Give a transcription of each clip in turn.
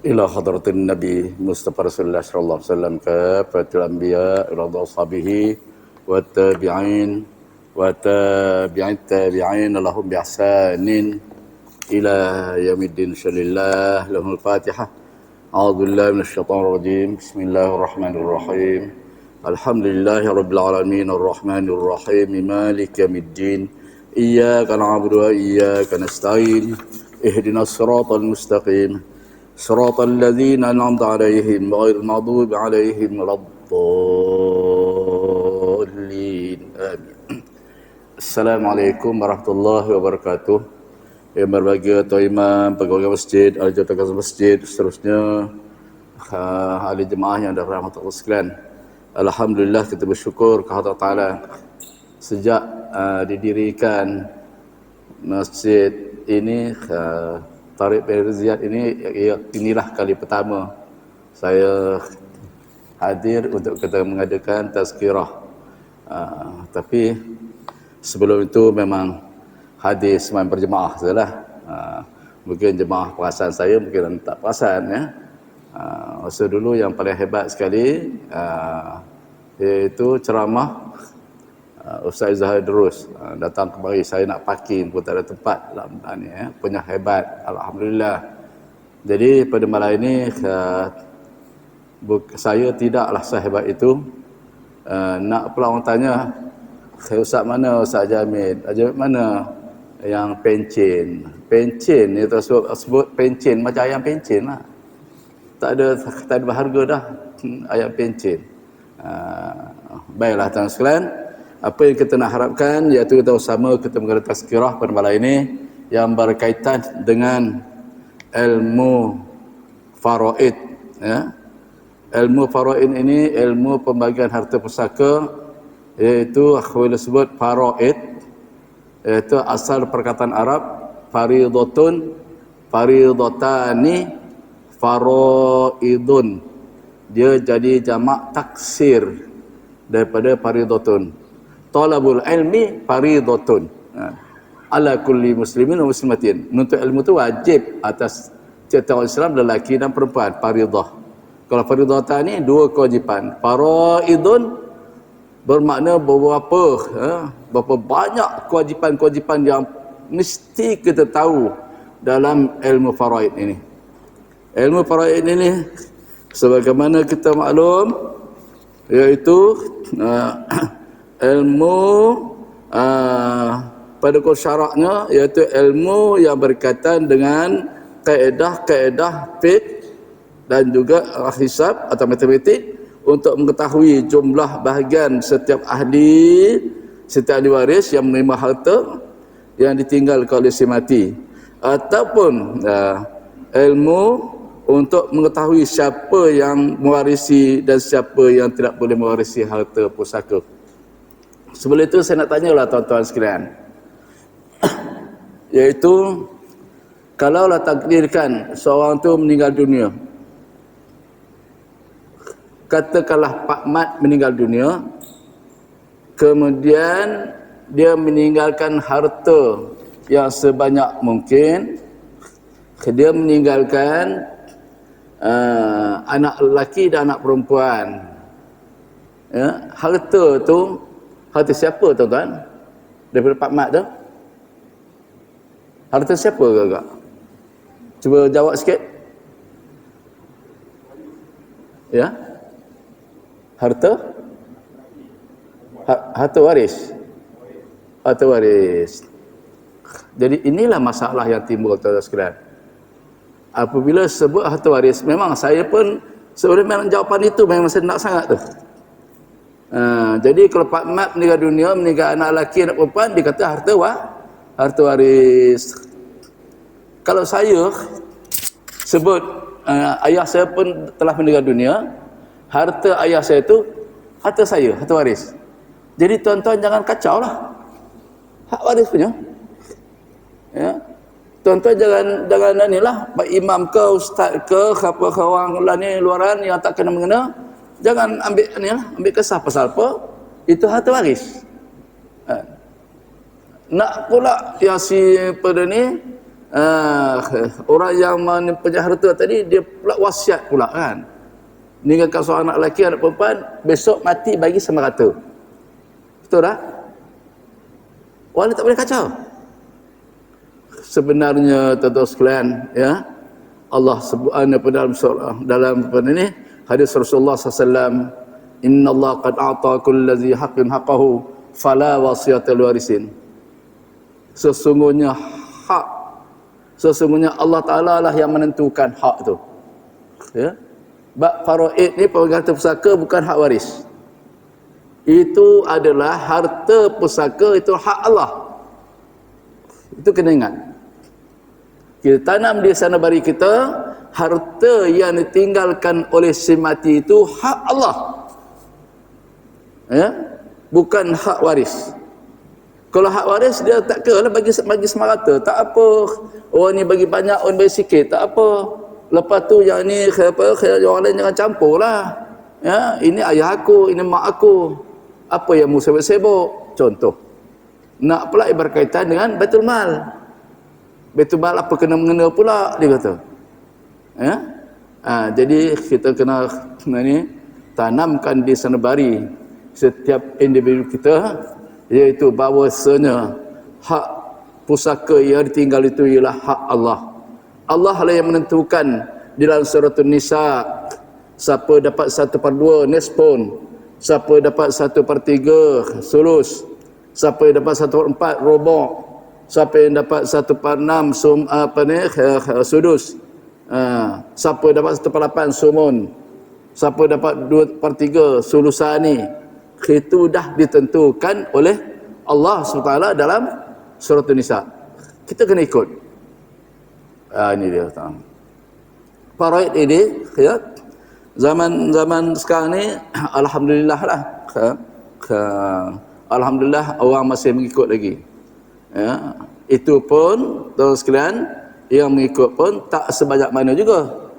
إلى حضرة النبي مصطفى رسول الله صلى الله عليه وسلم كافة الأنبياء رضا أصحابه والتابعين وتابع التابعين لهم بإحسان إلى يوم الدين. إن شاء الله لهم الفاتحة. أعوذ بالله من الشيطان الرجيم. بسم الله الرحمن الرحيم. الحمد لله رب العالمين الرحمن الرحيم مالك يوم الدين. إياك نعبد وإياك نستعين. اهدنا الصراط المستقيم صراط الذين أنعمت عليهم غير المغضوب عليهم ولا الضالين. آمين. Assalamualaikum warahmatullahi wabarakatuh. Yang berbahagia Tuan Imam, pegawai masjid, ahli jaga masjid, seterusnya ahli jemaah yang dirahmati Allah sekalian. Alhamdulillah, kita bersyukur kepada Ta'ala sejak didirikan masjid ini, Tariq bin Riyad ini, inilah kali pertama saya hadir untuk kita mengadakan tazkirah. Tapi sebelum itu memang hadir semain berjemaah sajalah. Mungkin jemaah perasan saya, mungkin tak perasan ya. Masa dulu yang paling hebat sekali iaitu ceramah Ustaz Zahir Durus. Datang kemari, saya nak parking pun tak ada tempat dalam ni ya. Punya hebat, alhamdulillah. Jadi pada malam ini saya tidaklah sehebat itu. Nak pula orang tanya, Ustaz mana Ustaz Jamil? Jamil mana yang pencen? Pencen itu sebut pencen macam ayam pencen lah. Tak ada berharga dah ayam pencen. Baiklah tuan sekalian, apa yang kita nak harapkan iaitu kita bersama kita mengadakan tazkirah pada malam ini yang berkaitan dengan ilmu faraid ya. Ilmu faraid ini ilmu pembagian harta pusaka, iaitu akhwil sebut faraid, iaitu asal perkataan Arab faridatun, faridatani, faraidun. Dia jadi jamak taksir daripada faridatun. Talabul ilmi faridatun ala kulli muslimin wa muslimatin. Menuntut ilmu itu wajib atas setiap orang Islam, lelaki dan perempuan, faridah. Kalau faridah ni dua kewajipan. Faraidun bermakna berapa banyak kewajipan-kewajipan yang mesti kita tahu dalam ilmu faraid ini. Ilmu faraid ini sebagaimana kita maklum iaitu ilmu pada syaraknya, iaitu ilmu yang berkaitan dengan kaedah-kaedah fiqh dan juga hisab atau matematik untuk mengetahui jumlah bahagian setiap ahli waris yang menerima harta yang ditinggalkan oleh si mati, ataupun ilmu untuk mengetahui siapa yang mewarisi dan siapa yang tidak boleh mewarisi harta pusaka. Sebelum itu saya nak tanyalah tuan-tuan sekalian, iaitu kalaulah takdirkan seorang tu meninggal dunia, katakanlah Pak Mat meninggal dunia, kemudian dia meninggalkan harta yang sebanyak mungkin, dia meninggalkan anak lelaki dan anak perempuan ya. Harta tu harta siapa tuan-tuan? Daripada Pak Mat tu, harta siapa agak? Cuba jawab sikit. Ya? Harta waris. Harta waris. Jadi inilah masalah yang timbul tuan-tuan sekalian. Apabila sebut harta waris, memang saya pun sebenarnya memang jawapan itu memang saya nak sangat tu. Jadi kalau Pak Mat meninggal dunia, meninggal anak lelaki, anak perempuan, dia kata harta waris. Kalau saya sebut ayah saya pun telah meninggal dunia, harta ayah saya itu harta saya, harta waris. Jadi tuan-tuan jangan kacau lah hak waris punya ya. Tuan-tuan jangan inilah Pak Imam ke Ustaz ke apa orang ni luaran yang tak kena mengena, jangan ambil inilah, ambil kesah pasal apa itu harta waris. Nak pula yang si pada ni orang yang punya harta tadi dia pula wasiat pula kan, meninggalkan seorang anak lelaki, anak perempuan, besok mati bagi sama rata. Betul tak? Orang ni tak boleh kacau. Sebenarnya tuan-tuan sekalian, ya, Allah sebut dalam apa ni hadis Rasulullah SAW, inna Allah qad a'ta kulli dhi haqqin haqqahu fala wasiyata lil warisin. Sesungguhnya Allah Ta'ala lah yang menentukan hak tu, ya. Bab faraid ni, harta pusaka, bukan hak waris. Itu adalah harta pusaka, itu hak Allah. Itu kena ingat. Kita tanam di sanabari kita, harta yang ditinggalkan oleh si mati itu hak Allah, ya, bukan hak waris. Kalau hak waris dia tak kira lah, bagi semarata, tak apa. Orang ni bagi banyak, orang bagi sikit, tak apa. Lepas tu yang ni orang lain jangan campur lah. Ya, ini ayah aku, ini mak aku. Apa yang mu sibuk-sibuk? Contoh. Nak pula berkaitan dengan Baitul Mal. Baitul Mal apa kena mengena pula, dia kata. Ya? Jadi kita kena ni tanamkan di sanabari setiap individu kita, iaitu bahawasanya hak pusaka yang ditinggal itu ialah hak Allah. Allah lah yang menentukan di dalam surah An-Nisa, siapa dapat 1/2 nisfun, siapa dapat 1/3 sulus, siapa yang dapat 1/4 rubu', siapa yang dapat 1/6 sudus, siapa dapat 1/8 sumun, siapa dapat 2/3 sulusani. Itu dah ditentukan oleh Allah SWT dalam surah An-Nisa. Kita kena ikut. Ini dia. Faraid ini, ya, zaman sekarang ni alhamdulillah lah, alhamdulillah orang masih mengikut lagi, ya. Itu pun tuan sekalian, yang mengikut pun tak sebanyak mana juga.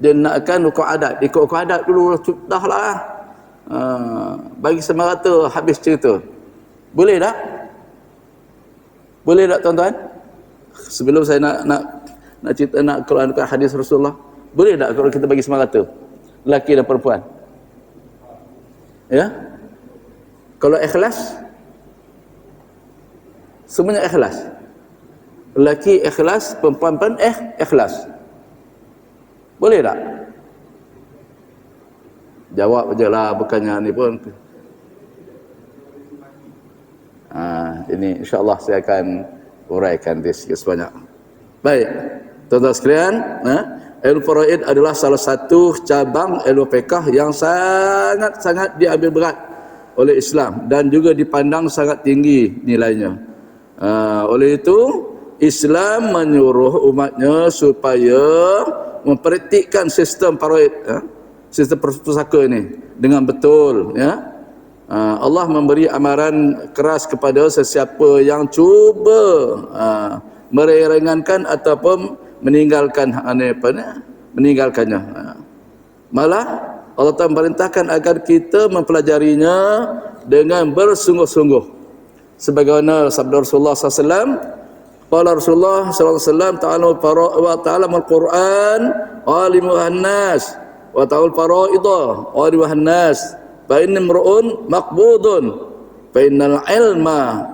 Dia nakkan hukum adat, ikut hukum adat dulu dah lah. Bagi semerata habis cerita. Boleh tak? Boleh tak tuan-tuan? Sebelum saya nak cerita, nak keluar hadis Rasulullah, boleh tak kalau kita bagi semerata, lelaki dan perempuan? Ya? Kalau ikhlas, semuanya ikhlas. Lelaki ikhlas, perempuan pun ikhlas. Boleh tak? Jawab je lah, bukannya ni pun. Ini insyaAllah saya akan uraikan dia sikit sebanyak. Baik, tuan-tuan sekalian, ilmu faraid adalah salah satu cabang ilmu fiqh yang sangat-sangat diambil berat oleh Islam dan juga dipandang sangat tinggi nilainya. Oleh itu, Islam menyuruh umatnya supaya mempraktikkan sistem faraid, sistem pusaka ini dengan betul, ya. Allah memberi amaran keras kepada sesiapa yang cuba meringankan ataupun meninggalkannya. Malah Allah Ta'ala memerintahkan agar kita mempelajarinya dengan bersungguh-sungguh. Sebagaimana sabda Rasulullah SAW, qala Rasulullah SAW, ta'alamul Qur'an alimuhan nas wa ta'al faraidah alimuhan nas fa inna imru'un maqbudun fa innal ilma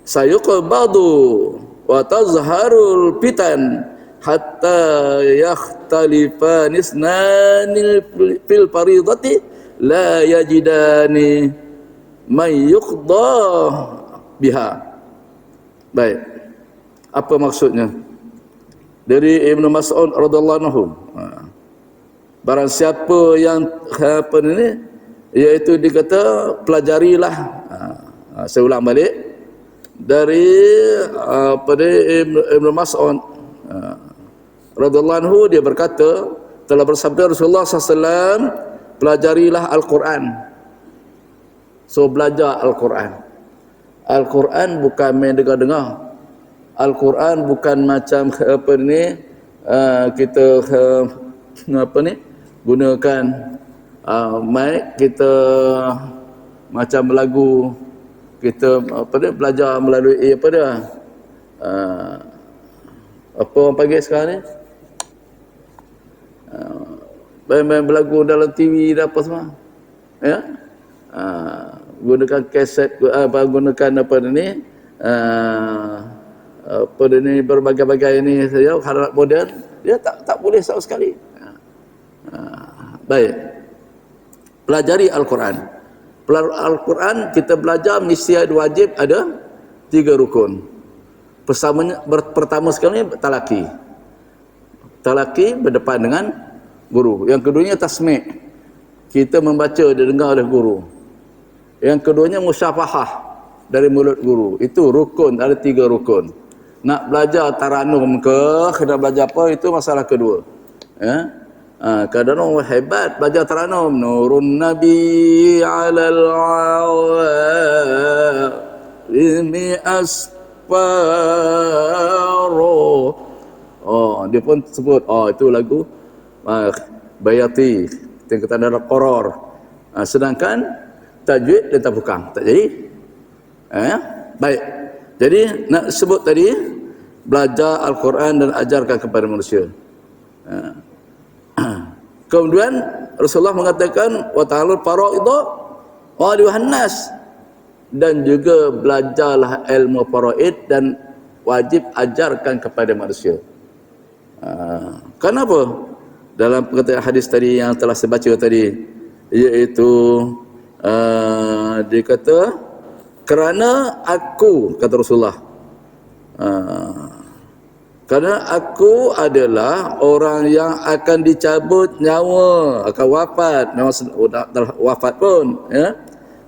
sayuqbadu wa tazharul fitan hatta yakhtalifa nisnani fil faridati la yajidani may yuqda biha. Baik, apa maksudnya? Dari Ibnu Mas'ud radhiyallahu anhu, barang siapa yang iaitu dikata pelajarilah, saya ulang balik dari Ibnu Mas'ud radhiyallahu anhu, dia berkata, telah bersabda Rasulullah SAW, pelajarilah Al-Quran. So belajar Al-Quran. Al-Quran bukan main dengar-dengar. Al-Quran bukan macam kita gunakan mic, kita macam lagu, kita belajar melalui Apa orang panggil sekarang ni? Main-main berlagu dalam TV dan apa semua. Ya? Gunakan kaset, gunakan apa ni? Apa ni berbagai-bagai ini saja harap modern, dia tak boleh sama sekali. Baik. Pelajari Al-Quran. Al-Quran kita belajar mesti ada wajib ada 3 rukun. Pertama sekali talaki. Talaki berdepan dengan guru. Yang keduanya tasmi'. Kita membaca dan dengar oleh guru. Yang keduanya musyafahah dari mulut guru. Itu rukun, ada 3 rukun. Nak belajar taranum ke, nak belajar apa, itu masalah kedua. Ya. Kadang orang hebat belajar taranum. Nurun Nabi alal awalimi asfaro. Dia pun sebut, itu lagu Bayati, tingkatan dalam Qoror. Sedangkan tajwid dia tak bukan, tak jadi. Baik. Jadi nak sebut tadi, belajar Al-Quran dan ajarkan kepada manusia. Kemudian Rasulullah mengatakan wa ta'alul faraidha wa lihannas, dan juga belajarlah ilmu faraid dan wajib ajarkan kepada manusia. Kenapa? Dalam perkataan hadis tadi yang telah saya baca tadi, iaitu dia kata kerana aku, kata Rasulullah, kerana aku adalah orang yang akan dicabut nyawa, akan wafat, memang dah wafat pun, ya.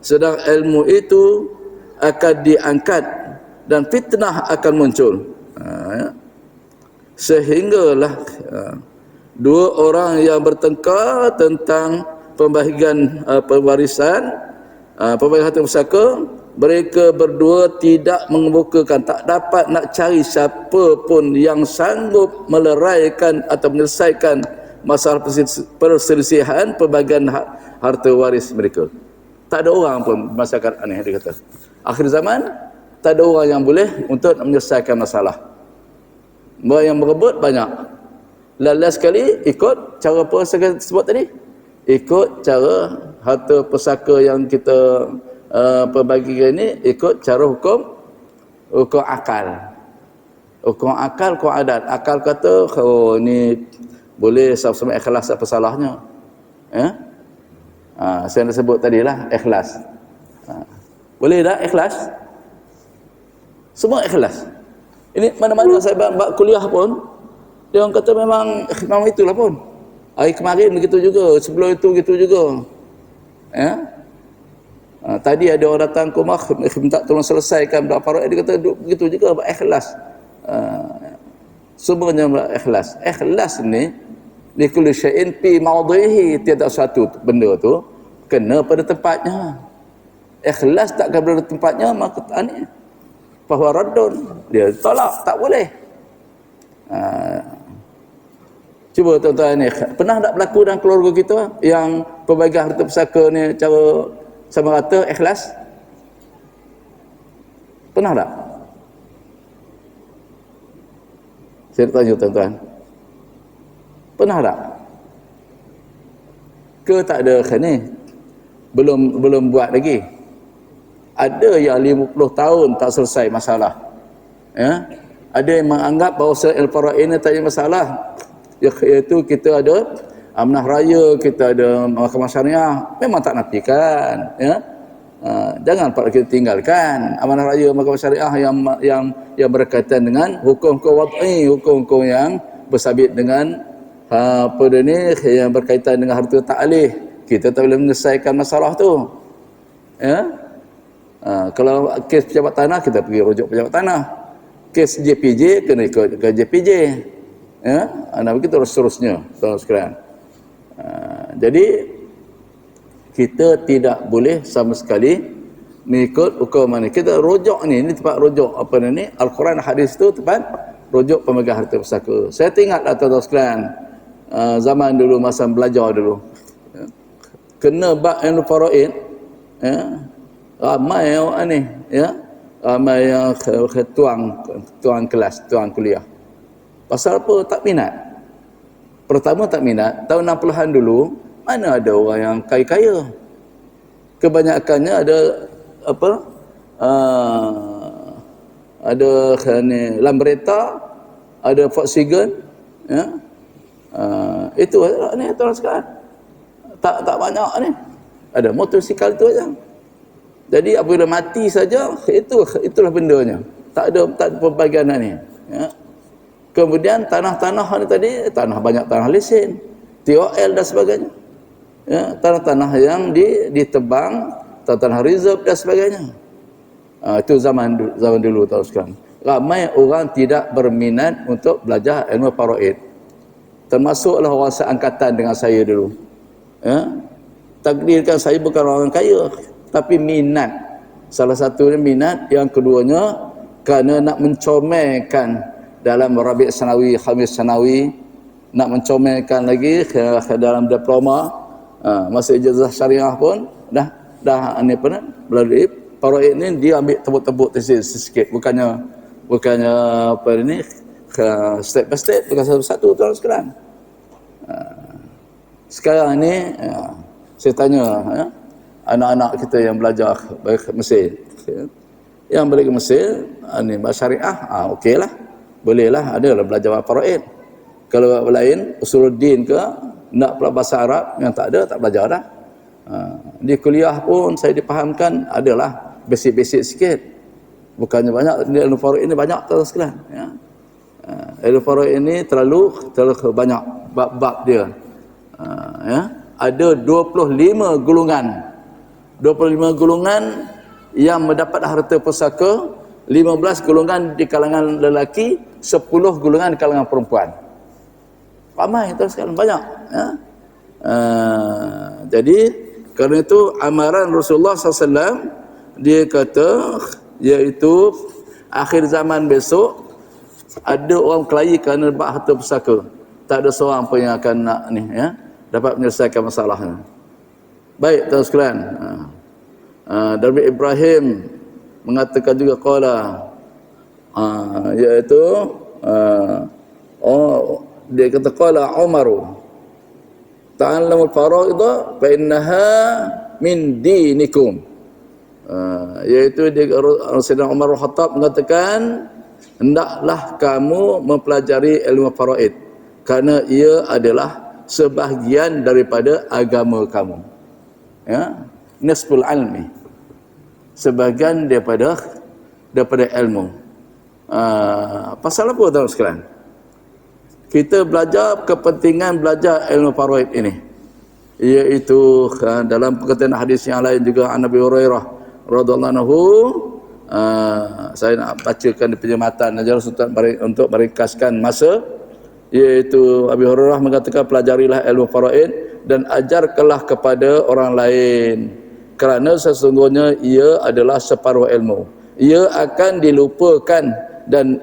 Sedang ilmu itu akan diangkat dan fitnah akan muncul. Ya. Sehinggalah dua orang yang bertengkar tentang pembahagian pewarisan, pembagian harta pusaka, mereka berdua tidak mengemukakan, tak dapat nak cari siapa pun yang sanggup meleraikan atau menyelesaikan masalah perselisihan pembagian harta waris mereka. Tak ada orang pun, masyarakat aneh dia kata. Akhir zaman, tak ada orang yang boleh untuk menyelesaikan masalah. Yang berebut banyak. Last sekali ikut cara apa saya sebut tadi? Ikut cara harta pusaka yang kita perbagikan ini, ikut cara hukum akal. Hukum akal, hukum adat. Akal kata, ni boleh sama-sama ikhlas, apa salahnya? Saya nak sebut tadi lah, ikhlas. Boleh tak ikhlas? Semua ikhlas. Ini mana-mana saya buat kuliah pun, dia orang kata memang itulah pun. Hari kemarin begitu juga, sebelum itu begitu juga. Tadi ada orang datang ke rumah minta tolong selesaikan berapa faraid, dia kata begitu juga, ikhlas. Semuanya ikhlas. Ikhlas ni li kulli syai'in fi mawdhihi, tiada satu benda tu kena pada tempatnya. Ikhlas tak kena pada tempatnya, maka ni bahwa raddun, dia tolak, tak boleh. Cuba tuan-tuan ni, pernah tak berlaku dalam keluarga kita yang pembagian harta pusaka ni cara sama rata ikhlas? Pernah tak? Saya tanya tuan-tuan, pernah tak? Ke tak ada ni? Belum buat lagi. Ada yang 50 tahun tak selesai masalah. Ya? Ada yang menganggap bahawa al-faraid ini tak ada masalah. Iaitu kita ada amanah raya, kita ada mahkamah syariah, memang tak nafikan, ya. Jangan kita tinggalkan amanah raya, mahkamah syariah yang berkaitan dengan hukum-hukum wad'i, hukum-hukum yang bersabit dengan apa ni, yang berkaitan dengan harta ta'lih. Kita tak boleh menyelesaikan masalah tu, ya. Kalau kes pejabat tanah, kita pergi rujuk pejabat tanah. Kes JPJ kena ikut ke JPJ, ya. Begitu seterusnya, sekalian. Jadi kita tidak boleh sama sekali mengikut hukum ni. Kita rujuk ni tempat rujuk apa ni, Al-Quran, hadis tu tempat rujuk pemegang harta pusaka. Saya ingat tuan-tuan sekalian, zaman dulu masa belajar dulu, kena bab ilmu faraid, ya, ramai orang ni, ya, ramai yang tuang kelas, tuang kuliah. Pasal apa? Tak minat. Pertama tak minat. Tahun 60-an dulu, mana ada orang yang kaya-kaya. Kebanyakannya ada apa? Ada ni Lambretta, ada Volkswagen, ya. Itu ni tuan sekalian. Tak banyak ni. Ada motosikal tu aja. Jadi apabila mati saja, itulah bendanya. Tak ada pembagian ni. Ya. Kemudian tanah-tanah ni tadi, banyak tanah lesen, TOL dan sebagainya. Ya, tanah-tanah yang ditebang, tanah reserve dan sebagainya. Itu zaman dulu tahu sekarang. Ramai orang tidak berminat untuk belajar ilmu faraid. Termasuklah orang seangkatan dengan saya dulu. Ya. Takdirkan saya bukan orang kaya, tapi minat. Salah satunya minat, yang keduanya kerana nak mencomelkan dalam Rabi' Sanawi, Khamis Sanawi, nak mencomelkan lagi ke dalam diploma, masa ijazah syariah pun dah ni apa melalui faraid ni dia ambil tebuk-tebuk tesis sikit, bukannya apa ni step by step, bukan satu-satu tuan sekalian. Sekarang ni saya tanya anak-anak kita yang belajar ke Mesir, yang balik ke Mesir ni syariah, okeylah, bolehlah, adalah belajar faraid. Kalau lain usuluddin ke, nak pula bahasa Arab yang tak ada, tak belajar dah. Di kuliah pun saya dipahamkan adalah basic-basic sikit. Bukannya banyak, ilmu faraid ini banyak tuan sekalian, ya. Ilmu faraid ini terlalu banyak bab-bab dia. Ya. Ada 25 golongan. 25 golongan yang mendapat harta pusaka, 15 golongan di kalangan lelaki, 10 golongan di kalangan perempuan. Ramai tuan sekalian, banyak, ya. Jadi kerana itu amaran Rasulullah SAW, dia kata, iaitu akhir zaman besok ada orang kelahi kerana dapat harta pusaka. Tak ada seorang pun yang akan nak ni, ya, dapat menyelesaikan masalahnya. Baik tuan sekalian, Nabi Ibrahim mengatakan juga qala, iaitu dia kata qala Umaru ta'allamul faraidha fa innaha min dinikum. Iaitu Sayyidina Umar Al-Khattab mengatakan, hendaklah kamu mempelajari ilmu faraid kerana ia adalah sebahagian daripada agama kamu. Ya, nisful ilmi, sebahagian daripada ilmu. Pasal apa tuan sekalian? Kita belajar kepentingan belajar ilmu faraid ini, iaitu dalam perkataan hadis yang lain juga Nabi Hurairah radhiyallahu anhu, saya nak bacakan di penjematan aja untuk meringkaskan masa, iaitu Abi Hurairah mengatakan, pelajarilah ilmu faraid dan ajarkanlah kepada orang lain, kerana sesungguhnya ia adalah separuh ilmu. Ia akan dilupakan dan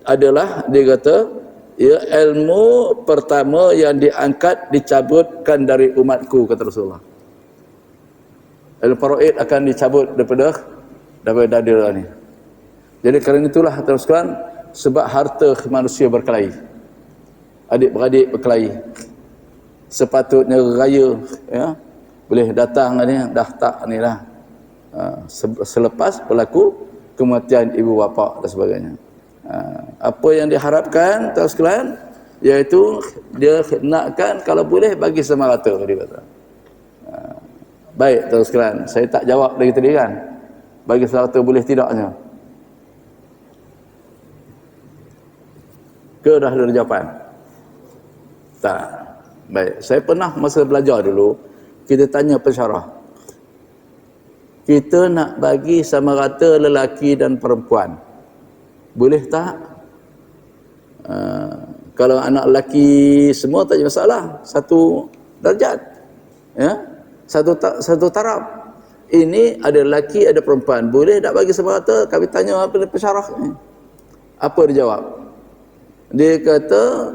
adalah, dia kata, ia ilmu pertama yang diangkat, dicabutkan dari umatku, kata Rasulullah. Ilmu faraid akan dicabut daripada dada ni. Jadi kerana itulah teruskan, sebab harta manusia berkelahi, adik-beradik berkelahi, sepatutnya raya, ya, boleh datang ni, dah tak ni lah, selepas berlaku kematian ibu bapa dan sebagainya. Apa yang diharapkan tuan sekalian, iaitu dia nakkan kalau boleh bagi sama rata, dia kata. Baik tuan sekalian, saya tak jawab lagi tadi kan, bagi sama rata boleh tidaknya, ke dah ada jawapan? Tak. Baik, saya pernah masa belajar dulu, kita tanya pensyarah, kita nak bagi sama rata lelaki dan perempuan, boleh tak? Kalau anak lelaki semua tak ada masalah, satu darjat, ya, satu taraf. Ini ada lelaki ada perempuan, boleh tak bagi sama rata? Kami tanya apa pensyarah ni, apa dia jawab? Dia kata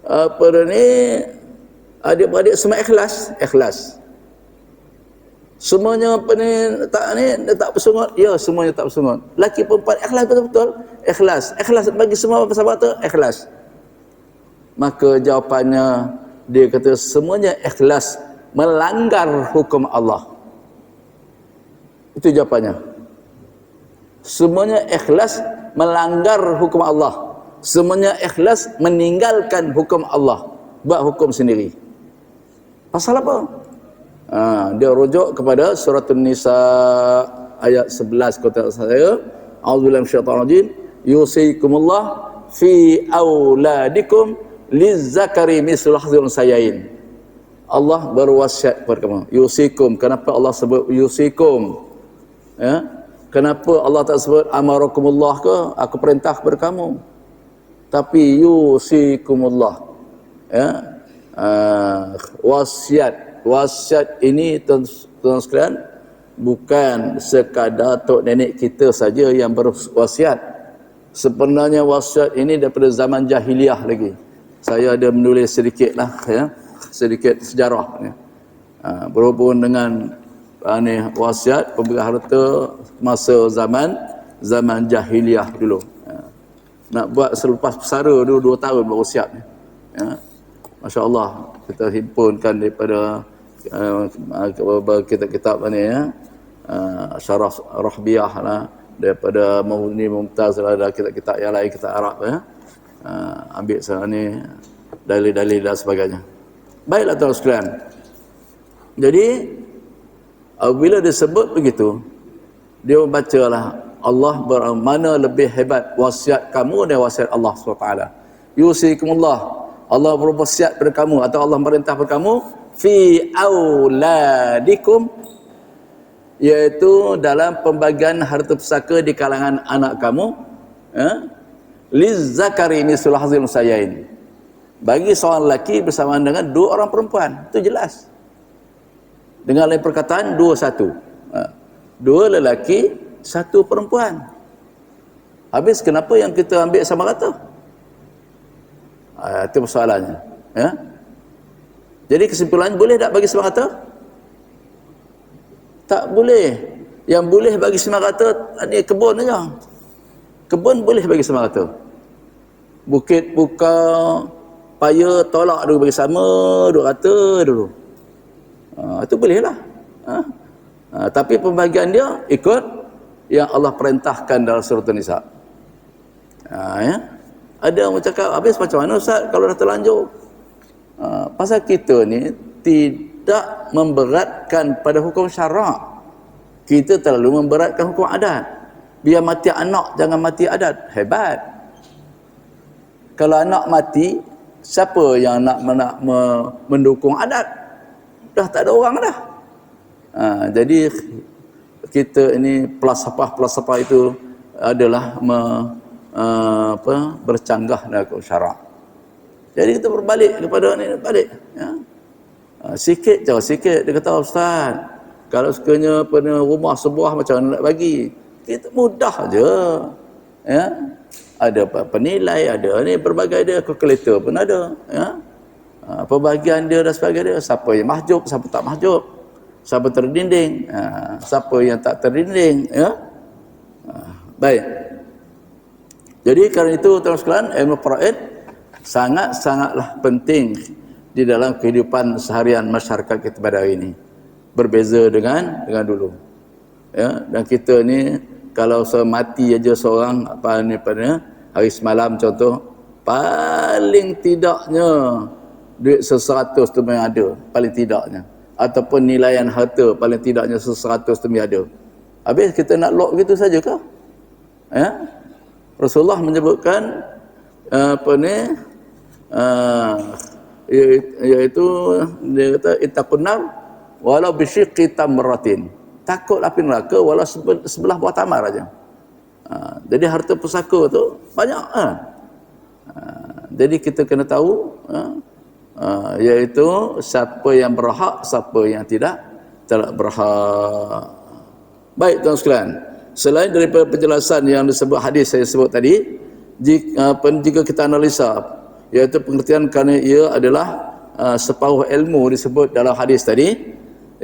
apa ni, adik-beradik semua ikhlas. Semuanya apa ni tak bersungut? Ya, semuanya tak bersungut. Laki perempuan ikhlas betul-betul? Ikhlas. Ikhlas bagi semua sahabat tu ikhlas. Maka jawapannya dia kata semuanya ikhlas melanggar hukum Allah. Itu jawapannya. Semuanya ikhlas melanggar hukum Allah. Semuanya ikhlas meninggalkan hukum Allah, buat hukum sendiri. Pasal apa? Dia rujuk kepada surah An-Nisa ayat 11 kata saya, a'udzubillahi minasyaitonir rajim, yusikumullah fi auladikum lizzakari mislu hadzil unsayain. Allah berwasiat kepada kamu. Yusikum, kenapa Allah sebut yusikum? Ya? Kenapa Allah tak sebut amarakumullah ke? Aku perintah kepada kamu. Tapi yusikumullah. Ya? Wasiat ini tuan-tuan sekalian bukan sekadar tok nenek kita saja yang berwasiat. Sebenarnya wasiat ini daripada zaman jahiliah lagi. Saya ada menulis sedikit lah, ya, sedikit sejarah. Ya. Berhubung dengan wasiat pemberian harta masa zaman jahiliah dulu. Ya. Nak buat selepas pesara dulu 2 tahun buat wasiat. Ya. Masya Allah, kita himpunkan daripada kitab-kitab ni, ya, Syarah Rahbiyah lah, daripada Mughni Mumtaz lah, ada kitab-kitab yang lain, kitab Arab, ya. Ambil sana ni dalil-dalil dan sebagainya. Baiklah tuan sekalian. Jadi apabila disebut begitu, dia membacalah Allah mana lebih hebat wasiat kamu dan wasiat Allah SWT. Yusikumullah, Allah berwasiat pada kamu atau Allah merintah pada kamu fi auladikum, iaitu dalam pembagian harta pusaka di kalangan anak kamu, lizzakari mislu hadzil unsayain, bagi seorang lelaki bersamaan dengan 2 orang perempuan. Itu jelas. Dengan lain perkataan 2-1. 2 lelaki, 1 perempuan. Habis kenapa yang kita ambil sama rata? Itu persoalannya, ya. Jadi kesimpulannya, boleh tak bagi sama rata? Tak boleh. Yang boleh bagi sama rata ni kebun saja. Kebun boleh bagi sama rata. Bukit buka paya tolak dulu bagi sama 2 rata dulu. Itu boleh lah. Tapi pembagian dia ikut yang Allah perintahkan dalam surah An-Nisa. Ya. Ada yang cakap, habis macam mana Ustaz kalau dah terlanjur? Pasal kita ni tidak memberatkan pada hukum syarak. Kita terlalu memberatkan hukum adat. Biar mati anak, jangan mati adat. Hebat. Kalau anak mati, siapa yang nak mendukung adat? Dah tak ada orang dah. Jadi kita ini pelasapah itu adalah bercanggah dengan hukum syarak. Jadi kita berbalik kepada ni, balik, ya. Sikit dia kata, Ustaz, kalau sekiranya pada rumah sebuah macam mana nak bagi? Kita mudah je, ya. Ada penilai, ada ni berbagai dia, kalkulator pun ada, ya. Pembagian dia dan sebagainya, siapa yang mahjub, siapa tak mahjub, siapa terdinding, siapa yang tak terdinding, ya. Baik. Jadi kerana itu tuan sekalian, ilmu faraid sangat-sangatlah penting di dalam kehidupan seharian masyarakat kita pada hari ini. Berbeza dengan dulu. Ya, dan kita ni kalau mati aja seorang hari semalam contoh, paling tidaknya duit 100 tu memang ada, paling tidaknya. Ataupun nilaian harta paling tidaknya 100 tu memang ada. Habis kita nak lock begitu saja ke? Ya? Rasulullah menyebutkan iaitu dia kata ittaqunnar walau bisyiqqi tamratin. Takut api neraka walau sebelah buah tamar aja. Jadi harta pusaka tu banyak. Jadi kita kena tahu, iaitu siapa yang berhak, siapa yang tidak berhak. Baik tuan sekalian, selain daripada penjelasan yang disebut hadis saya sebut tadi, jika kita analisa, iaitu pengertian kerana ia adalah separuh ilmu disebut dalam hadis tadi,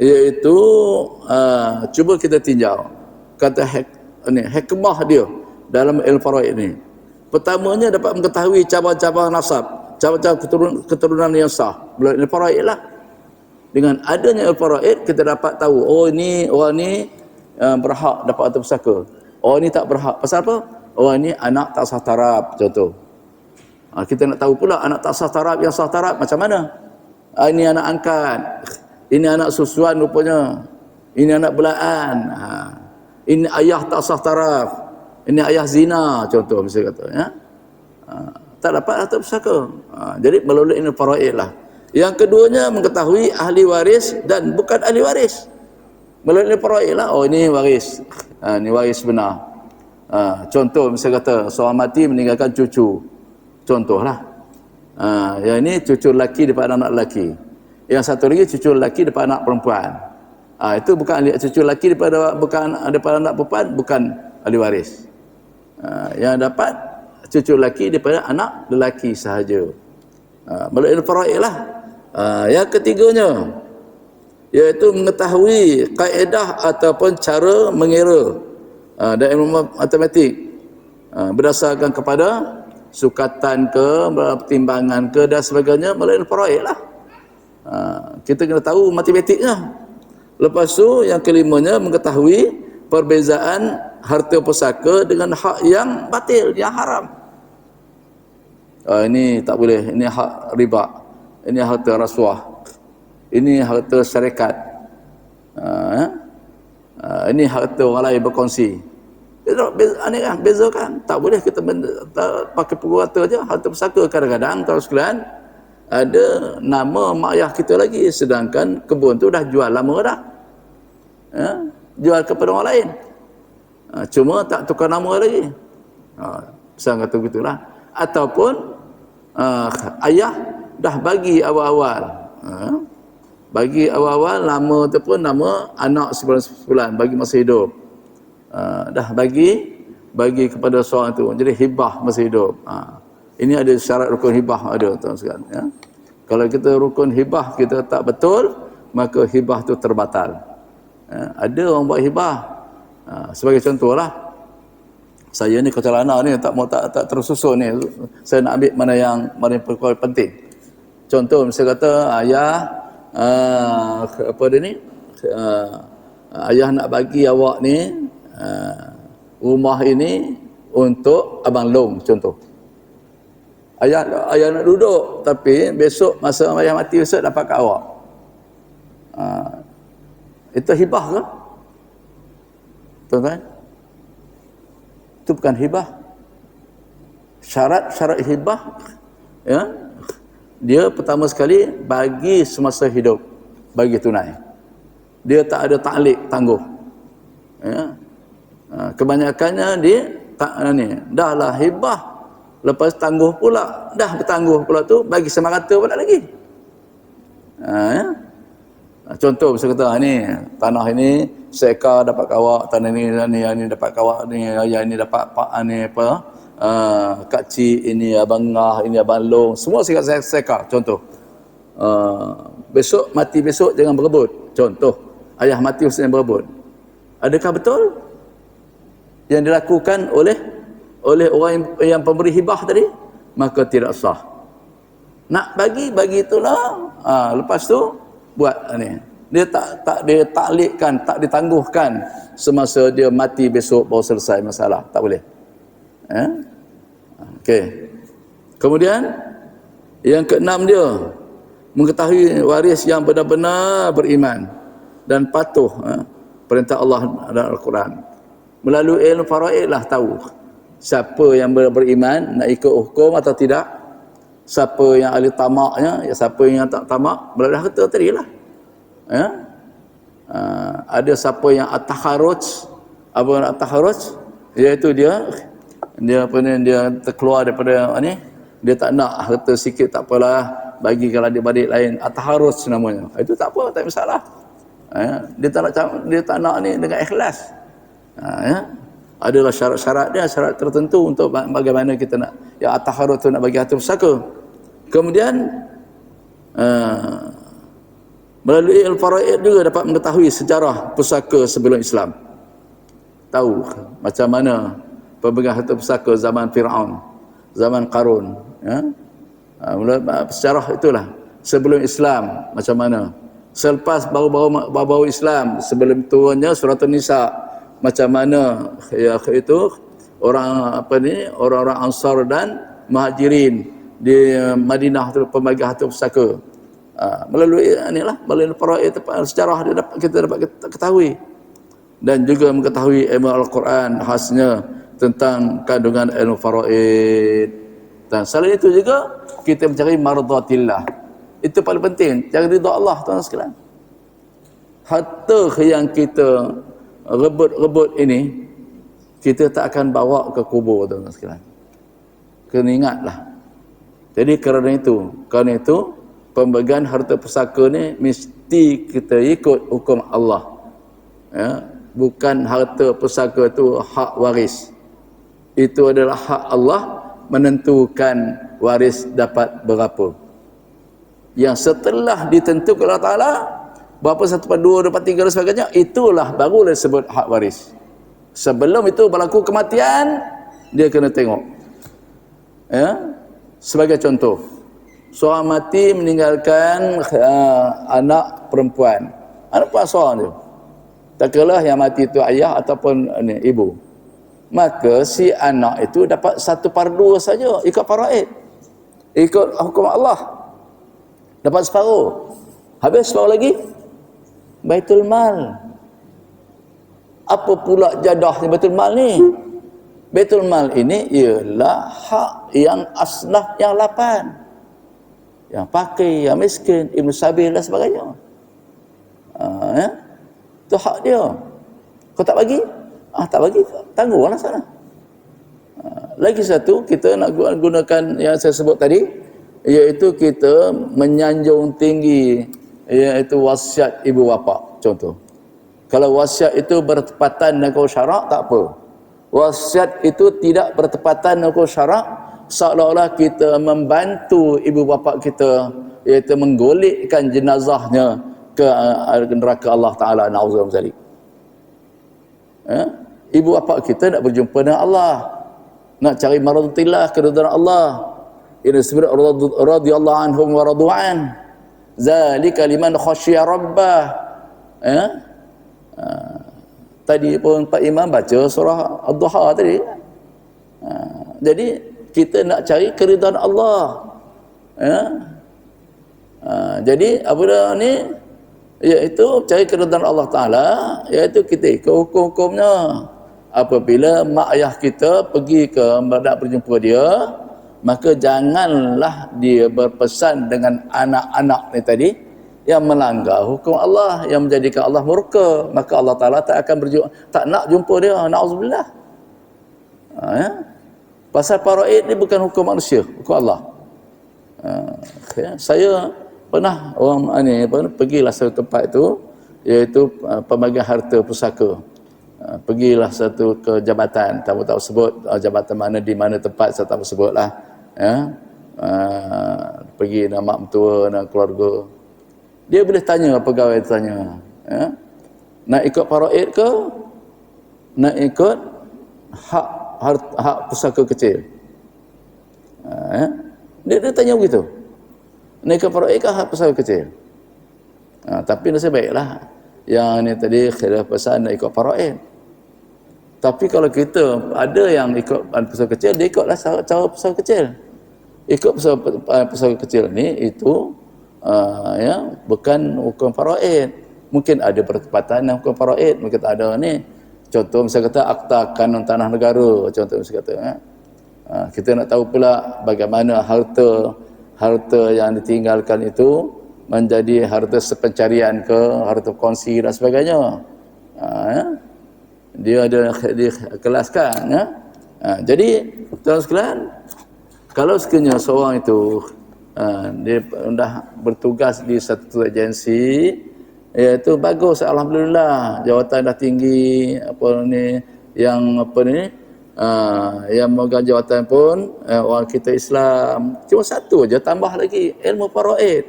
iaitu cuba kita tinjau kata hikmah dia dalam ilmu faraid ini. Pertamanya dapat mengetahui cabang-cabang nasab, cabang-cabang keturunan yang sah melalui ilmu faraid lah. Dengan adanya ilmu faraid kita dapat tahu, oh ini orang ni berhak dapat harta pusaka, oh ini tak berhak. Pasal apa? Oh ini anak tak sah taraf, contoh. Kita nak tahu pula anak tak sah taraf yang sah taraf macam mana. Ini anak angkat, ini anak susuan rupanya, ini anak belaan, ini ayah tak sah taraf, ini ayah zina, contoh misalnya kata, ya. Tak dapat harta pusaka. Jadi melalui ilmu faraid lah. Yang keduanya mengetahui ahli waris dan bukan ahli waris. Melalui ilmu faraid lah. Oh ini waris, ini waris benar. Contoh misalnya kata seorang mati meninggalkan cucu, contohlah. Yang ini cucu lelaki daripada anak lelaki. Yang satu lagi cucu lelaki daripada anak perempuan. Itu bukan ahli, cucu lelaki daripada anak perempuan bukan ahli waris. Yang dapat cucu lelaki daripada anak lelaki sahaja. Melalui ilmu faraid lah. Yang ketiganya iaitu mengetahui kaedah ataupun cara mengira dan ilmu matematik berdasarkan kepada sukatan ke, pertimbangan ke dan sebagainya melalui faraid lah. Kita kena tahu matematiknya. Lepas tu yang kelimanya mengetahui perbezaan harta pusaka dengan hak yang batil, yang haram. Ini tak boleh, ini hak riba, ini harta rasuah, ini harta syarikat, ini harta orang lain berkongsi. Aneh kan, beza kan. Tak boleh kita pakai pukul rata aja. Harta pusaka kadang-kadang kalau sekalian ada nama mak ayah kita lagi, sedangkan kebun tu dah jual lama dah, jual kepada orang lain, cuma tak tukar nama lagi. Pesan kata begitulah. Ataupun ayah dah bagi awal-awal, bagi awal-awal nama tu pun nama anak sebulan bagi masa hidup, dah bagi kepada seorang tu, jadi hibah masa hidup. Ini ada syarat rukun hibah ada, tuan sekalian, ya. Kalau kita rukun hibah kita tak betul, maka hibah tu terbatal. Ada orang buat hibah, sebagai contohlah, saya ni kecelana ni tak tersusun ni, saya nak ambil mana yang penting. Contoh misalnya kata ayah apa dia ni, ayah nak bagi awak ni rumah ini untuk Abang Long, contoh. Ayah nak duduk, tapi besok masa ayah mati besok dapat kat awak. Itu hibah ke? Tuan-tuan, itu bukan hibah. Syarat hibah, ya, dia pertama sekali bagi semasa hidup, bagi tunai. Dia tak ada ta'liq, tangguh, ya. Kebanyakannya dia tak ni, dah lah hibah, lepas tangguh pula, dah bertangguh pula tu bagi sama rata pula lagi. Ya. Contoh misalnya kata ni tanah ini seekar dapat kawak, tanah ni dapat kawak ni, yang ini dapat pak ni apa, kak cik ini abang ngah, ini abang long, semua seekar, contoh. Besok mati besok jangan berebut, contoh. Ayah mati usah berebut. Adakah betul yang dilakukan oleh orang yang pemberi hibah tadi? Maka tidak sah. Nak bagi itulah. Lepas tu buat ni. Dia tak dia taklikkan, tak ditangguhkan semasa dia mati besok baru selesai masalah. Tak boleh. Okey. Kemudian yang keenam dia mengetahui waris yang benar-benar beriman dan patuh perintah Allah dalam Al-Quran. Melalui ilmu faraid lah tahu siapa yang beriman nak ikut hukum atau tidak, siapa yang ahli tamaknya, siapa yang tak tamak melalui harta tadi lah. Ada siapa yang at-taharruj, apa at-taharruj, iaitu dia apa ni, dia terkeluar daripada ni, dia tak nak harta sikit tak apalah, bagi kalau adik-adik lain, at-taharruj namanya. Itu tak apa, tak masalah. Dia tak nak ni dengan ikhlas. Adalah syarat-syarat dia, syarat tertentu untuk bagaimana kita nak, ya at-taharruj tu nak bagi harta pusaka. Kemudian Melalui al-faraid juga dapat mengetahui sejarah pusaka sebelum Islam. Tahu macam mana pemegang harta pusaka zaman Firaun, zaman Qarun, ya. Sejarah itulah sebelum Islam macam mana. Selepas baru Islam, sebelum turunnya surah An-Nisa, macam mana ya itu orang-orang Ansar dan Muhajirin di Madinah tu pemegang harta pusaka. Melalui melalui faraid sejarah kita dapat ketahui, dan juga mengetahui ilmu Al-Quran khasnya tentang kandungan ilmu faraid. Dan selain itu juga kita mencari mardatillah. Itu paling penting, cari ridha Allah, tuan sekalian. Harta yang kita rebut ini kita tak akan bawa ke kubur, tuan sekalian. Kena ingatlah. Jadi kerana itu pemegang harta pusaka ni mesti kita ikut hukum Allah. Ya, bukan harta pusaka itu hak waris. Itu adalah hak Allah menentukan waris dapat berapa. Yang setelah ditentukan Allah Ta'ala berapa 1/2, 2/3 dan sebagainya, itulah baru disebut hak waris. Sebelum itu berlaku kematian, dia kena tengok. Ya, sebagai contoh, seorang mati meninggalkan anak perempuan. Anak perempuan seorang tu. Tak kira yang mati itu ayah ataupun ibu. Maka si anak itu dapat 1/2 saja ikut faraid. Ikut hukum Allah. Dapat separuh. Habis separuh lagi Baitul Mal. Apa pula jadahnya Baitul Mal ni? Baitul Mal ini ialah hak yang asnaf yang 8. Yang pakai, yang miskin, Ibn Sabil dan sebagainya. Ya? Itu hak dia. Kau tak bagi? Tak bagi, tangguhlah sana. Lagi satu, kita nak gunakan yang saya sebut tadi, iaitu kita menyanjung tinggi, iaitu wasiat ibu bapa. Contoh, kalau wasiat itu bertepatan dengan hukum syarak, tak apa. Wasiat itu tidak bertepatan dengan hukum syarak, seolah-olah kita membantu ibu bapa kita, iaitu menggolekkan jenazahnya ke neraka Allah Ta'ala. Na'udzubillah. Ya? Ibu bapa kita nak berjumpa dengan Allah, nak cari maradatillah, keridhaan Allah. Ini disebut radhiyallahu anhum wa radu'an. Zalika liman khasyiya rabbah. Ya? Tadi pun Pak Imam baca surah Ad-Duha tadi. Jadi kita nak cari keridhaan Allah. Ya? Jadi apa dah ni? Iaitu cari keridhaan Allah Ta'ala, iaitu kita ikut hukum-hukumnya. Apabila mak ayah kita pergi ke nak berjumpa dia, maka janganlah dia berpesan dengan anak-anak ni tadi yang melanggar hukum Allah, yang menjadikan Allah murka. Maka Allah Ta'ala tak nak jumpa dia. Na'udzubillah. Ya? Pasal faraid ni bukan hukum manusia, hukum Allah. Saya pernah pergilah satu tempat itu, iaitu pemegang harta pusaka. Pergilah satu ke jabatan, tak tahu sebut jabatan mana, di mana tempat, saya tak sebutlah. Ya. Pergi dengan mak mentua dan keluarga. Dia boleh tanya, pegawai tanya, ya, nak ikut faraid ke nak ikut hak pusaka kecil? Ya. Dia tanya begitu. Nak ikut faraid ke hak pusaka kecil? Tapi nasib baiklah yang ni tadi khilaf pesan nak ikut faraid. Tapi kalau kita ada yang ikut pusaka kecil, dia ikutlah cara pusaka kecil. Ikut pusaka kecil ni itu ya, bukan hukum faraid. Mungkin ada bertepatan dengan hukum faraid, mungkin ada ni. Contoh misalnya kata akta kanun tanah negara, contoh misalnya kata, kita nak tahu pula bagaimana harta yang ditinggalkan itu menjadi harta sepencarian ke, harta kongsi dan sebagainya. Ya. Dia ada dikelaskan, ya. Jadi tuan sekalian, kalau sekiranya seorang itu dia dah bertugas di satu agensi, iaitu bagus, alhamdulillah, jawatan dah tinggi, yang memegang jawatan pun orang kita Islam. Cuma satu aja tambah lagi, ilmu faraid.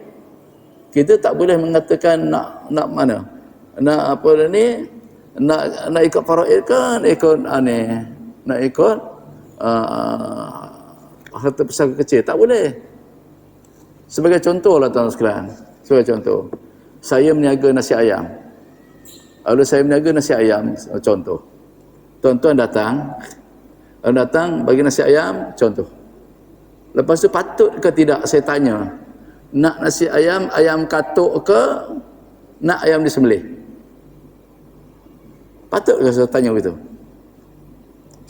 Kita tak boleh mengatakan nak mana? Nak apa ni? Nak ikut faraid kan? Nak ikut harta pusaka kecil. Tak boleh. Sebagai contoh lah tuan sekalian. Sebagai contoh. Saya meniaga nasi ayam. Lalu saya meniaga nasi ayam, contoh. Tuan-tuan datang bagi nasi ayam, contoh. Lepas tu patut ke tidak saya tanya, nak nasi ayam, ayam katuk ke nak ayam disembelih? Patut ke saya tanya begitu?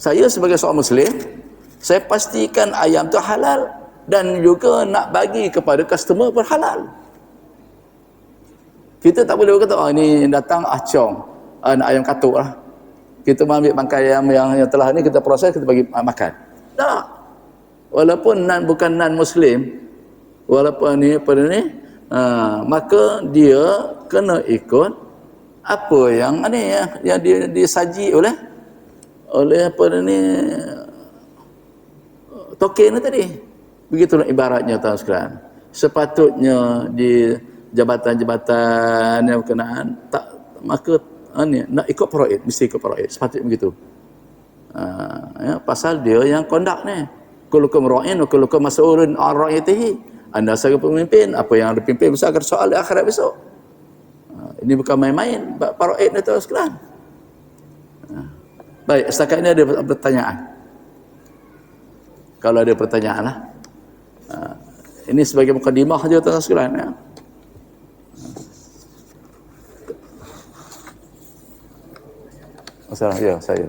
Saya sebagai seorang Muslim, saya pastikan ayam tu halal dan juga nak bagi kepada customer berhalal. Kita tak boleh berkata, ini datang acong, nak ayam katuk lah. Kita ambil bangkai ayam yang telah ni, kita proses, kita bagi makan. Tak. Walaupun bukan non-Muslim, walaupun maka dia kena ikut apa yang disaji oleh token tadi. Begitulah ibaratnya tuan sekalian. Sepatutnya di jabatan-jabatan yang berkenaan maka nak ikut faraid, mesti ikut faraid. Sepatutnya begitu. Pasal dia yang kondak ni. Kullukum ra'in wa kullukum mas'ulun 'an ra'iyatihi. Anda sebagai pemimpin, apa yang Anda pimpin besar akan soal di akhirat besok. Ini bukan main-main, faraid ni tuan sekalian. Baik, setakat ini ada pertanyaan. Kalau ada pertanyaan lah. Ini sebagai mukadimah saja tuan sekalian ya. Masalah ya saya.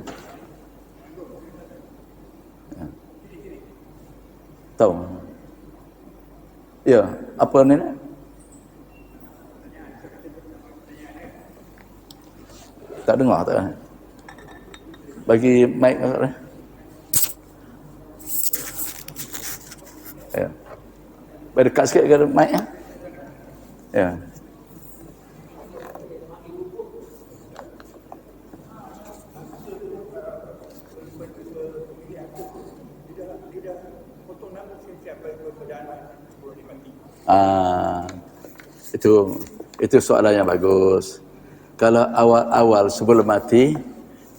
Tahu. Ya, apa ni? Tak dengar tak? Bagi mic ni. Ya. Bagi dekat sikit ke mic ya. Ya. Itu soalan yang bagus. Kalau awal-awal sebelum mati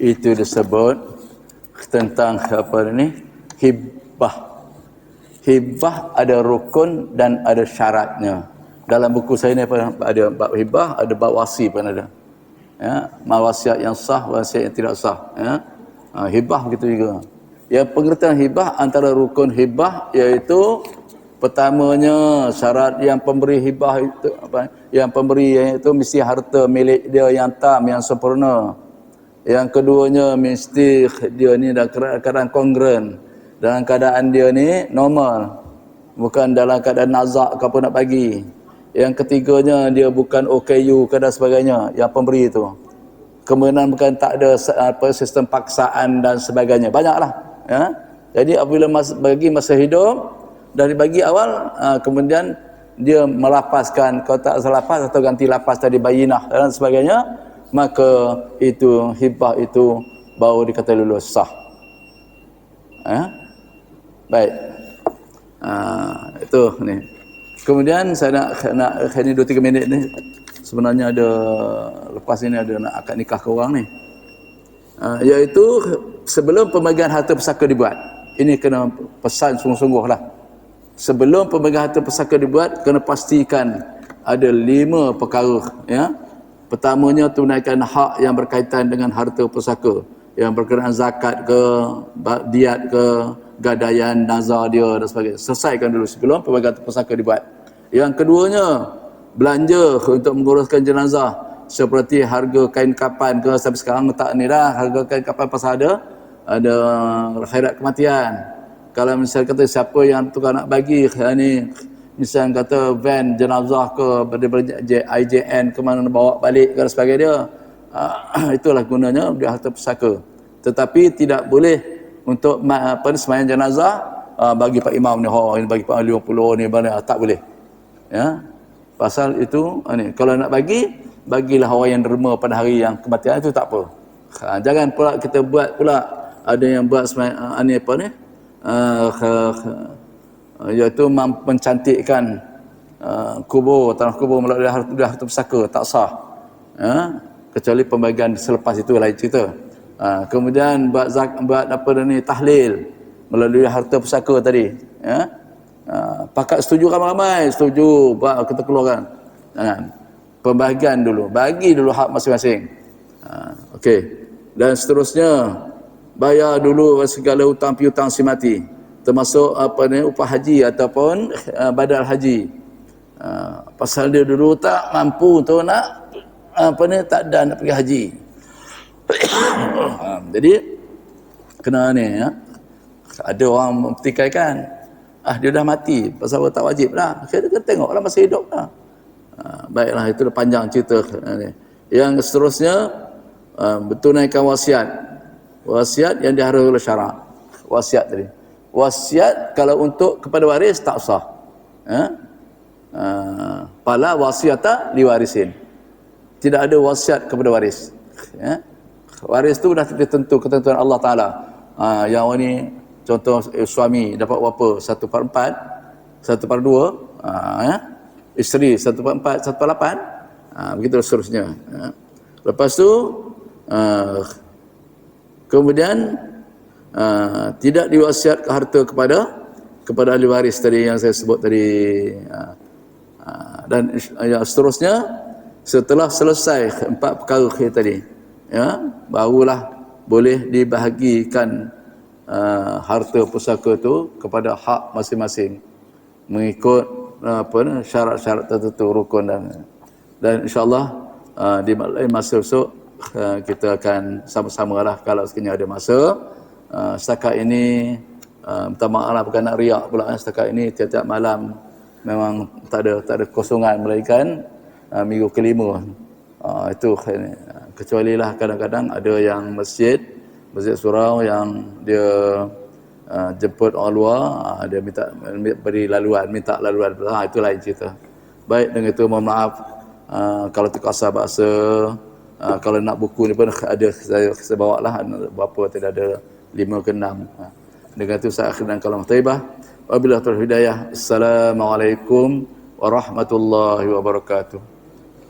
itu disebut tentang apa ni? Hibah. Hibah ada rukun dan ada syaratnya. Dalam buku saya ni ada bab hibah, ada bab wasi pun ada. Ya, wasiat yang sah, wasiat yang tidak sah, ya. Hibah begitu juga. Yang pengertian hibah antara rukun hibah iaitu pertamanya syarat yang pemberi hibah itu yang pemberi itu mesti harta milik dia yang tam, yang sempurna. Yang keduanya mesti dia ni dalam keadaan kongren, dalam keadaan dia ni normal, bukan dalam keadaan nazak ke apa nak bagi. Yang ketiganya dia bukan OKU ke dan sebagainya, yang pemberi itu. Kemudian bukan tak ada sistem paksaan dan sebagainya. Banyaklah, ya. Jadi apabila bagi masa hidup dari bagi awal, kemudian dia melapaskan, kalau tak salah lapas atau ganti lapas tadi bayinah dan sebagainya, maka itu hibah itu baru dikata lulus sah. Baik. Itu ni. Kemudian saya nak ini 2-3 minit ni sebenarnya ada lepas ini ada nak akad nikah ke orang ni. Iaitu sebelum pembagian harta pusaka dibuat. Ini kena pesan sungguh-sungguh lah. Sebelum pembagian harta pusaka dibuat, kena pastikan ada 5 perkara, ya. Pertamanya tunaikan hak yang berkaitan dengan harta pusaka, yang berkenaan zakat ke, diat ke, gadaian, nazar dia dan sebagainya. Selesaikan dulu sebelum pembagian harta pusaka dibuat. Yang keduanya, belanja untuk menguruskan jenazah, seperti harga kain kapan ke, sampai sekarang tak ni dah harga kain kapan pasal ada khairat kematian. Kalau misalnya kata siapa yang tukar nak bagi ni, misalnya kata van jenazah ke daripada IJN ke mana bawa balik dan sebagainya, itulah gunanya dia harta pusaka. Tetapi tidak boleh untuk sembahyang jenazah bagi Pak Imam ni, ini bagi Pak 50 ni mana, tak boleh. Ya. Pasal itu ni kalau nak bagilah orang yang derma pada hari yang kematian itu tak apa. Jangan pula kita buat pula ada yang buat ni apa ni? Iaitu mencantikkan kubur, tanah kubur melalui harta pusaka tak sah. Kecuali pembagian selepas itu lain cerita. Kemudian buat apa ni, tahlil melalui harta pusaka tadi. Pakat setuju ramai-ramai, setuju buat kita keluarkan. Pembahagian dulu, bagi dulu hak masing-masing. Okey. Dan seterusnya bayar dulu segala hutang piutang si mati, termasuk apa ni, upah haji ataupun badal haji. Pasal dia dulu tak mampu tu nak apa ni, tak ada nak pergi haji. Jadi kena ni ada orang mempertikaikan, dia dah mati, pasal apa tak wajib lah. Kita tengoklah masa hidup lah. Baiklah, itu dah panjang cerita ni. Yang seterusnya bertunaikan wasiat. Wasiat yang diharuskan oleh syarak. Wasiat tadi. Wasiat kalau untuk kepada waris tak sah. Pala wasiata liwarisin. Tidak ada wasiat kepada waris. Waris tu dah tertentu ketentuan Allah Ta'ala. Yang ni contoh, suami dapat berapa? 1/4, 1/2, isteri 1/4, 1/8, begitu seterusnya. Lepas tu kemudian tidak diwasiat harta kepada ahli waris tadi yang saya sebut tadi. Dan yang seterusnya, setelah selesai 4 perkara tadi, barulah boleh dibahagikan harta pusaka itu kepada hak masing-masing mengikut syarat-syarat tertentu, rukun dan insya-Allah di lain masa esok kita akan sama-sama lah kalau sekiranya ada masa. Setakat ini minta maaf lah, bukan nak riak pula. Setakat ini tiap-tiap malam memang tak ada kosongan, melainkan minggu kelima. Itu kecuali lah kadang-kadang ada yang masjid surau yang dia jemput orang luar, dia minta laluan, itu lain cerita. Baik, dengan itu mohon maaf kalau terkasar bahasa. Kalau nak buku ni pun ada, saya bawa lah berapa, tidak ada 5 ke 6. Dengan itu saya akhirkan kalam thayyibah. Wabillahi taufiq hidayah. Assalamualaikum warahmatullahi wabarakatuh.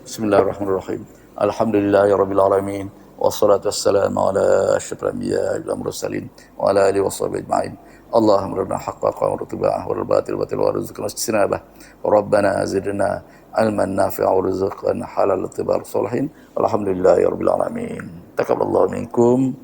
Bismillahirrahmanirrahim. Alhamdulillahirabbil alamin. Wassalatu wassalamu ala asyrafil anbiya'i wal mursalin wa ala alihi washabihi ajma'in. Allahumma rabbana haqqa qawlutibah wal batil wa rizqna istinabah. Rabbana zidna ilman nafi'a wa rizqan halal tibar salihin. Alhamdulillahirabbil alamin. Taqabbalallahu minkum.